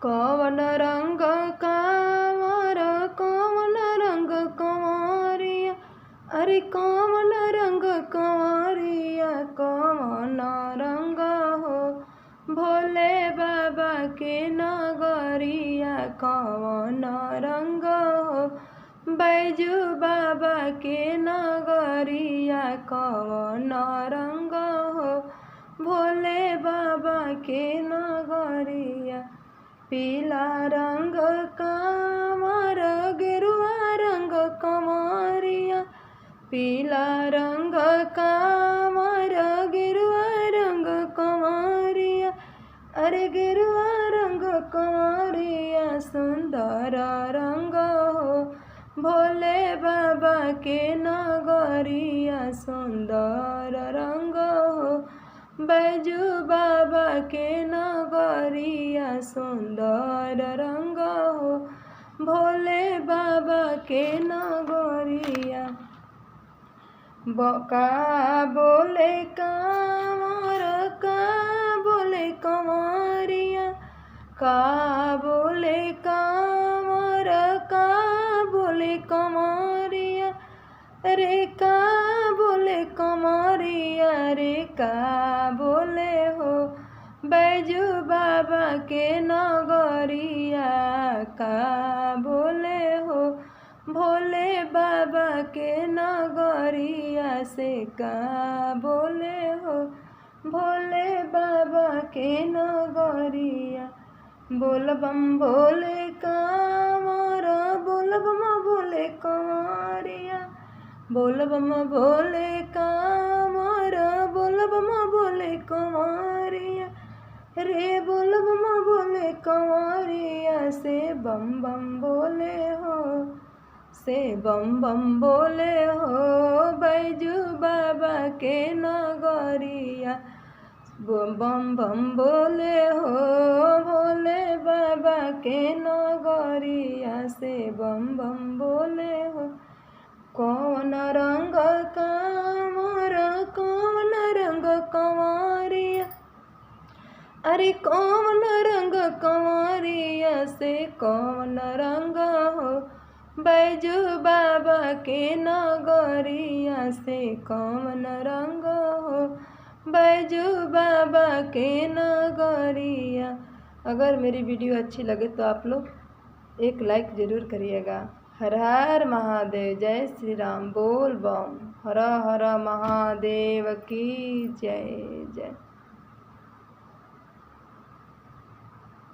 कौन रंग कांवर कौन रंग कंवरिया, अरे कौन रंग कंवरिया कौन रंग हो, भोले बाबा के नगरिया कौन रंग हो, बैजू बाबा के नगरिया कौन रंग हो, भोले बाबा के नगरिया। पीला रंग कांवर गेरुआ रंग कंवरिया, पीला रंग कांवर गेरुआ रंग कंवरिया, अरे गेरुआ रंग कंवरिया सुंदर रंग हो, भोले बाबा के नगरिया सुंदर रंग हो, बैजू बाबा के नगरिया सुंदर रंग हो, भोले बाबा के नगरिया। का बोले कांवर का बोले कंवरिया, का बोले कांवर का बोले कंवरिया, रे का बोले कंवरिया रे का बोले हो, बैजू बाबा के नगरिया का बोले हो, भोले बाबा के नगरिया से का बोले हो, भोले बाबा के नगरिया। बोल बम भोले कांवर बोल बम भोले कंवरिया, बोल बम भोले कांवर बोल बम भोले कंवरिया, रे बोल बम भोले कंवरिया से बम बम बोले हो, से बम बम बोले हो, बैजू बाबा के नगरिया बम बम बोले हो, भोले बाबा के नगरिया से बम बम बोले हो। कौन रंग कांवर कौन रंग कंवरिया, अरे कौन रंग कंवरिया से कौन रंग हो, बैजू बाबा के नगरिया से कौन रंग हो, बैजू बाबा के नगरिया। अगर मेरी वीडियो अच्छी लगे तो आप लोग एक लाइक ज़रूर करिएगा। हर हर महादेव, जय श्री राम, बोल बम, हर हर महादेव की जय जय।